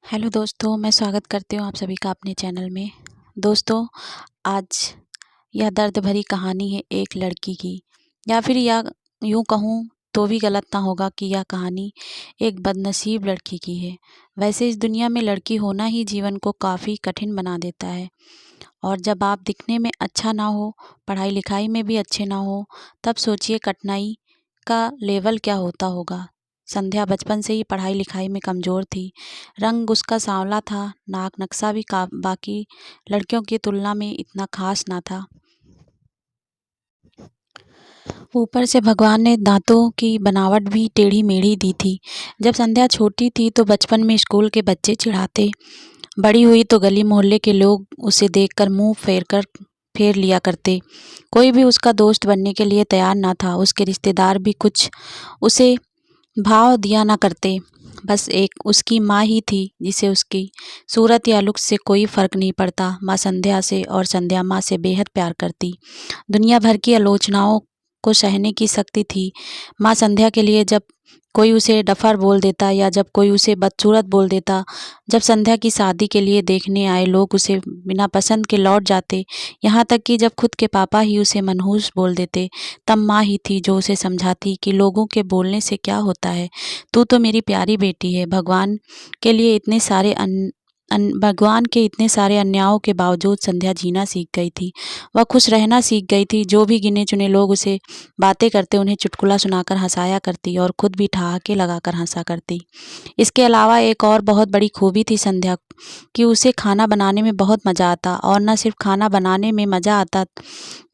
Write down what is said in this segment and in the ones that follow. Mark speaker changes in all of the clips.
Speaker 1: Hello दोस्तों, मैं स्वागत करती हूँ आप सभी का अपने चैनल में। दोस्तों, आज यह दर्द भरी कहानी है एक लड़की की, या फिर या यूँ कहूँ तो भी गलत ना होगा कि यह कहानी एक बदनसीब लड़की की है। वैसे इस दुनिया में लड़की होना ही जीवन को काफ़ी कठिन बना देता है, और जब आप दिखने में अच्छा ना हो, पढ़ाई लिखाई में भी अच्छे ना हो, तब सोचिए कठिनाई का लेवल क्या होता होगा। संध्या बचपन से ही पढ़ाई लिखाई में कमज़ोर थी। रंग उसका सांवला था, नाक नक्शा भी का बाकी लड़कियों की तुलना में इतना खास ना था। ऊपर से भगवान ने दांतों की बनावट भी टेढ़ी मेढ़ी दी थी। जब संध्या छोटी थी तो बचपन में स्कूल के बच्चे चिढ़ाते, बड़ी हुई तो गली मोहल्ले के लोग उसे देखकर मुंह फेर लिया करते। कोई भी उसका दोस्त बनने के लिए तैयार ना था। उसके रिश्तेदार भी कुछ उसे भाव दिया ना करते। बस एक उसकी माँ ही थी जिसे उसकी सूरत या लुक से कोई फ़र्क नहीं पड़ता। माँ संध्या से और संध्या माँ से बेहद प्यार करती। दुनिया भर की आलोचनाओं को सहने की शक्ति थी माँ संध्या के लिए। जब कोई उसे डफर बोल देता या जब कोई उसे बदसूरत बोल देता, जब संध्या की शादी के लिए देखने आए लोग उसे बिना पसंद के लौट जाते, यहाँ तक कि जब खुद के पापा ही उसे मनहूस बोल देते, तब माँ ही थी जो उसे समझाती कि लोगों के बोलने से क्या होता है, तू तो मेरी प्यारी बेटी है। भगवान के इतने सारे अन्यायों के बावजूद संध्या जीना सीख गई थी। वह खुश रहना सीख गई थी। जो भी गिने चुने लोग उसे बातें करते उन्हें चुटकुला सुनाकर हंसाया करती और खुद भी ठहाके लगाकर हंसा करती। इसके अलावा एक और बहुत बड़ी खूबी थी संध्या कि उसे खाना बनाने में बहुत मज़ा आता, और न सिर्फ खाना बनाने में मज़ा आता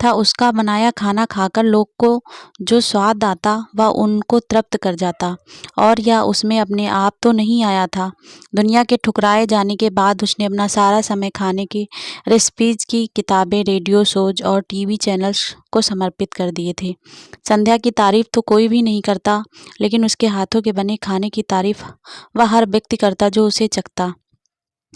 Speaker 1: था, उसका बनाया खाना खाकर लोग को जो स्वाद आता वह उनको तृप्त कर जाता। और यह उसमें अपने आप तो नहीं आया था। दुनिया के ठुकराए जाने के बाद उसने अपना सारा समय खाने की रेसिपीज़ की किताबें, रेडियो शोज और टीवी चैनल्स को समर्पित कर दिए थे। संध्या की तारीफ तो कोई भी नहीं करता, लेकिन उसके हाथों के बने खाने की तारीफ वह हर व्यक्ति करता जो उसे चखता।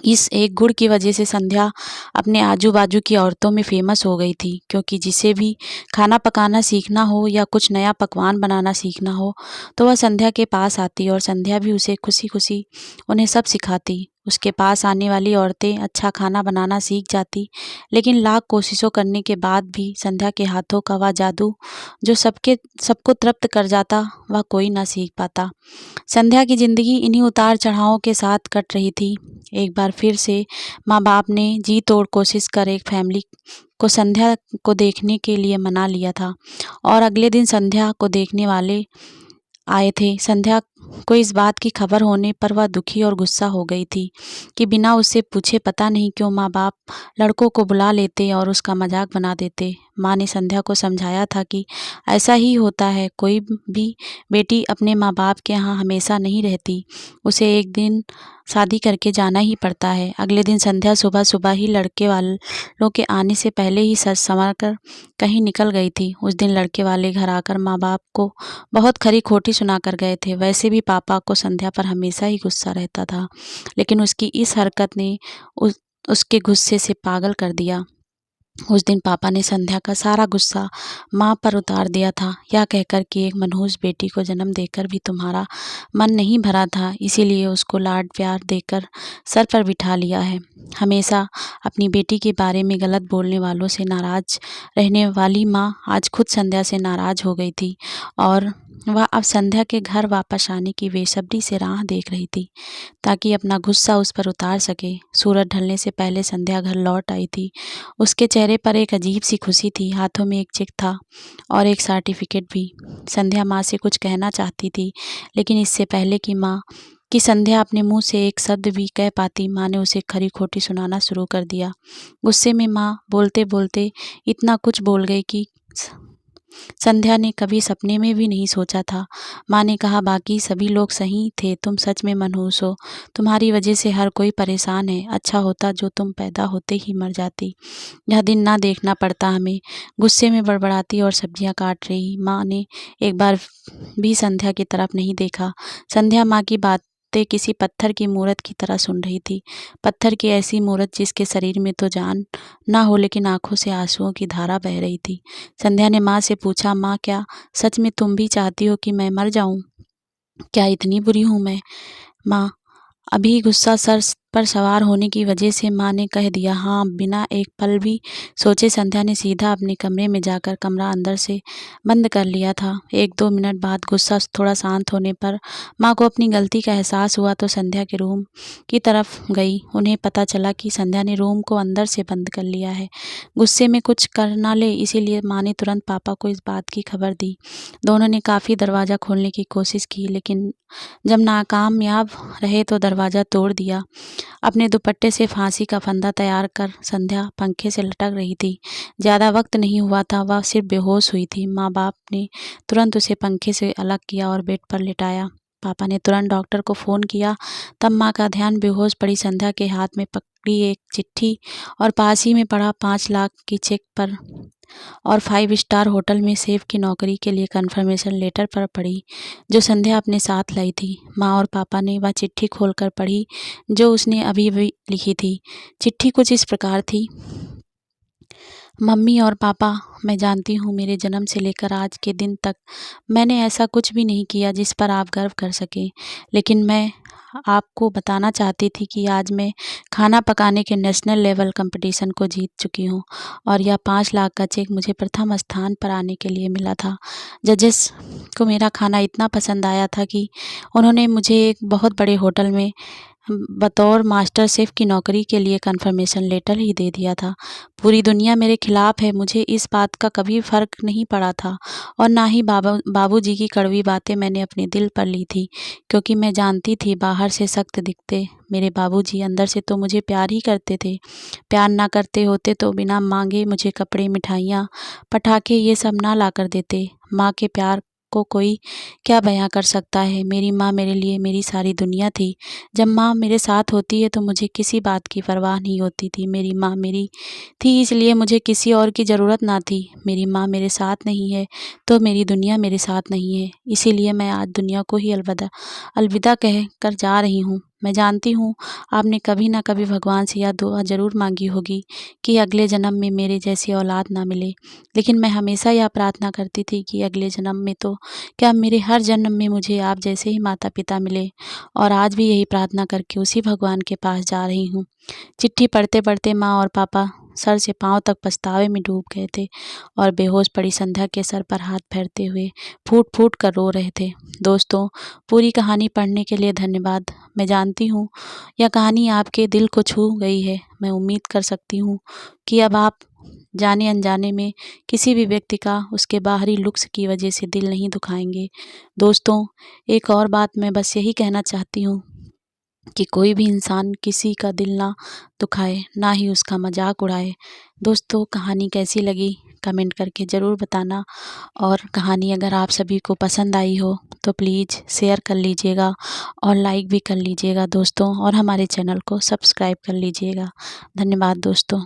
Speaker 1: इस एक गुण की वजह से संध्या अपने आजू बाजू की औरतों में फेमस हो गई थी, क्योंकि जिसे भी खाना पकाना सीखना हो या कुछ नया पकवान बनाना सीखना हो तो वह संध्या के पास आती, और संध्या भी उसे खुशी खुशी उन्हें सब सिखाती। उसके पास आने वाली औरतें अच्छा खाना बनाना सीख जाती, लेकिन लाख कोशिशों करने के बाद भी संध्या के हाथों का वह जादू जो सबको तृप्त कर जाता, वह कोई ना सीख पाता। संध्या की ज़िंदगी इन्हीं उतार चढ़ावों के साथ कट रही थी। एक बार फिर से माँ बाप ने जी तोड़ कोशिश कर एक फैमिली को संध्या को देखने के लिए मना लिया था, और अगले दिन संध्या को देखने वाले आए थे। संध्या को इस बात की खबर होने पर वह दुखी और गुस्सा हो गई थी कि बिना उससे पूछे पता नहीं क्यों माँ बाप लड़कों को बुला लेते और उसका मजाक बना देते। माँ ने संध्या को समझाया था कि ऐसा ही होता है, कोई भी बेटी अपने माँ बाप के यहाँ हमेशा नहीं रहती, उसे एक दिन शादी करके जाना ही पड़ता है। अगले दिन संध्या सुबह सुबह ही लड़के वालों के आने से पहले ही सज संवर कर कहीं निकल गई थी। उस दिन लड़के वाले घर आकर माँ बाप को बहुत खरी खोटी सुना कर गए थे। वैसे भी पापा को संध्या पर हमेशा ही गुस्सा रहता था, लेकिन उसकी इस हरकत ने उसके गुस्से से पागल कर दिया। उस दिन पापा ने संध्या का सारा गुस्सा माँ पर उतार दिया था, यह कहकर कि एक मनहूस बेटी को जन्म देकर भी तुम्हारा मन नहीं भरा था, इसीलिए उसको लाड प्यार देकर सर पर बिठा लिया है। हमेशा अपनी बेटी के बारे में गलत बोलने वालों से नाराज रहने वाली माँ आज खुद संध्या से नाराज हो गई थी, और वह अब संध्या के घर वापस आने की बेसब्री से राह देख रही थी ताकि अपना गुस्सा उस पर उतार सके। सूरज ढलने से पहले संध्या घर लौट आई थी। उसके चेहरे पर एक अजीब सी खुशी थी। हाथों में एक चेक था और एक सर्टिफिकेट भी। संध्या माँ से कुछ कहना चाहती थी, लेकिन इससे पहले कि संध्या अपने मुंह से एक शब्द भी कह पाती, माँ ने उसे खरी खोटी सुनाना शुरू कर दिया। गुस्से में माँ बोलते बोलते इतना कुछ बोल गई कि संध्या ने कभी सपने में भी नहीं सोचा था। माँ ने कहा, बाकी सभी लोग सही थे, तुम सच में मनहूस हो, तुम्हारी वजह से हर कोई परेशान है। अच्छा होता जो तुम पैदा होते ही मर जाती, यह दिन ना देखना पड़ता हमें। गुस्से में बड़बड़ाती और सब्जियां काट रही माँ ने एक बार भी संध्या की तरफ नहीं देखा। संध्या माँ की बातें किसी पत्थर की मूरत की तरह सुन रही थी। पत्थर की ऐसी मूरत जिसके शरीर में तो जान ना हो, लेकिन आंखों से आंसुओं की धारा बह रही थी। संध्या ने माँ से पूछा, माँ क्या सच में तुम भी चाहती हो कि मैं मर जाऊं? क्या इतनी बुरी हूँ मैं? माँ अभी गुस्सा सर पर सवार होने की वजह से माँ ने कह दिया हाँ। बिना एक पल भी सोचे संध्या ने सीधा अपने कमरे में जाकर कमरा अंदर से बंद कर लिया था। 1-2 मिनट बाद गुस्सा थोड़ा शांत होने पर माँ को अपनी गलती का एहसास हुआ तो संध्या के रूम की तरफ गई। उन्हें पता चला कि संध्या ने रूम को अंदर से बंद कर लिया है। गुस्से में कुछ कर ना ले इसीलिए माँ ने तुरंत पापा को इस बात की खबर दी। दोनों ने काफ़ी दरवाज़ा खोलने की कोशिश की लेकिन जब नाकामयाब रहे तो दरवाज़ा तोड़ दिया। अपने दुपट्टे से फांसी का फंदा तैयार कर संध्या पंखे से लटक रही थी। ज़्यादा वक्त नहीं हुआ था, वह सिर्फ बेहोश हुई थी। माँ बाप ने तुरंत उसे पंखे से अलग किया और बेड पर लिटाया। पापा ने तुरंत डॉक्टर को फ़ोन किया। तब माँ का ध्यान बेहोश पड़ी संध्या के हाथ में पकड़ी एक चिट्ठी और पास ही में पड़ा 5 लाख की चेक पर और 5 स्टार होटल में शेफ की नौकरी के लिए कन्फर्मेशन लेटर पर पड़ी, जो संध्या अपने साथ लाई थी। माँ और पापा ने वह चिट्ठी खोलकर पढ़ी जो उसने अभी-अभी लिखी थी। चिट्ठी कुछ इस प्रकार थी। मम्मी और पापा, मैं जानती हूँ मेरे जन्म से लेकर आज के दिन तक मैंने ऐसा कुछ भी नहीं किया जिस पर आप गर्व कर सकें। लेकिन मैं आपको बताना चाहती थी कि आज मैं खाना पकाने के नेशनल लेवल कंपटीशन को जीत चुकी हूँ और यह 5 लाख का चेक मुझे प्रथम स्थान पर आने के लिए मिला था। जजेस को मेरा खाना इतना पसंद आया था कि उन्होंने मुझे एक बहुत बड़े होटल में बतौर मास्टर शेफ़ की नौकरी के लिए कन्फर्मेशन लेटर ही दे दिया था। पूरी दुनिया मेरे खिलाफ है, मुझे इस बात का कभी फ़र्क नहीं पड़ा था और ना ही बाबूजी की कड़वी बातें मैंने अपने दिल पर ली थी, क्योंकि मैं जानती थी बाहर से सख्त दिखते मेरे बाबूजी अंदर से तो मुझे प्यार ही करते थे। प्यार ना करते होते तो बिना मांगे मुझे कपड़े, मिठाइयाँ, पटाखे ये सब ना ला कर देते। माँ के प्यार को कोई क्या बयां कर सकता है। मेरी माँ मेरे लिए मेरी सारी दुनिया थी। जब माँ मेरे साथ होती है तो मुझे किसी बात की परवाह नहीं होती थी। मेरी माँ मेरी थी इसलिए मुझे किसी और की ज़रूरत ना थी। मेरी माँ मेरे साथ नहीं है तो मेरी दुनिया मेरे साथ नहीं है। इसीलिए मैं आज दुनिया को ही अलविदा कह कर जा रही हूँ। मैं जानती हूँ आपने कभी ना कभी भगवान से यह दुआ ज़रूर मांगी होगी कि अगले जन्म में मेरे जैसी औलाद ना मिले, लेकिन मैं हमेशा यह प्रार्थना करती थी कि अगले जन्म में तो क्या मेरे हर जन्म में मुझे आप जैसे ही माता पिता मिले, और आज भी यही प्रार्थना करके उसी भगवान के पास जा रही हूँ। चिट्ठी पढ़ते पढ़ते माँ और पापा सर से पाँव तक पछतावे में डूब गए थे और बेहोश पड़ी संध्या के सर पर हाथ फेरते हुए फूट फूट कर रो रहे थे। दोस्तों, पूरी कहानी पढ़ने के लिए धन्यवाद। मैं जानती हूँ यह कहानी आपके दिल को छू गई है। मैं उम्मीद कर सकती हूँ कि अब आप जाने अनजाने में किसी भी व्यक्ति का उसके बाहरी लुक्स की वजह से दिल नहीं दुखाएंगे। दोस्तों, एक और बात मैं बस यही कहना चाहती हूँ कि कोई भी इंसान किसी का दिल ना दुखाए, ना ही उसका मजाक उड़ाए। दोस्तों, कहानी कैसी लगी कमेंट करके ज़रूर बताना, और कहानी अगर आप सभी को पसंद आई हो तो प्लीज़ शेयर कर लीजिएगा और लाइक भी कर लीजिएगा दोस्तों, और हमारे चैनल को सब्सक्राइब कर लीजिएगा। धन्यवाद दोस्तों।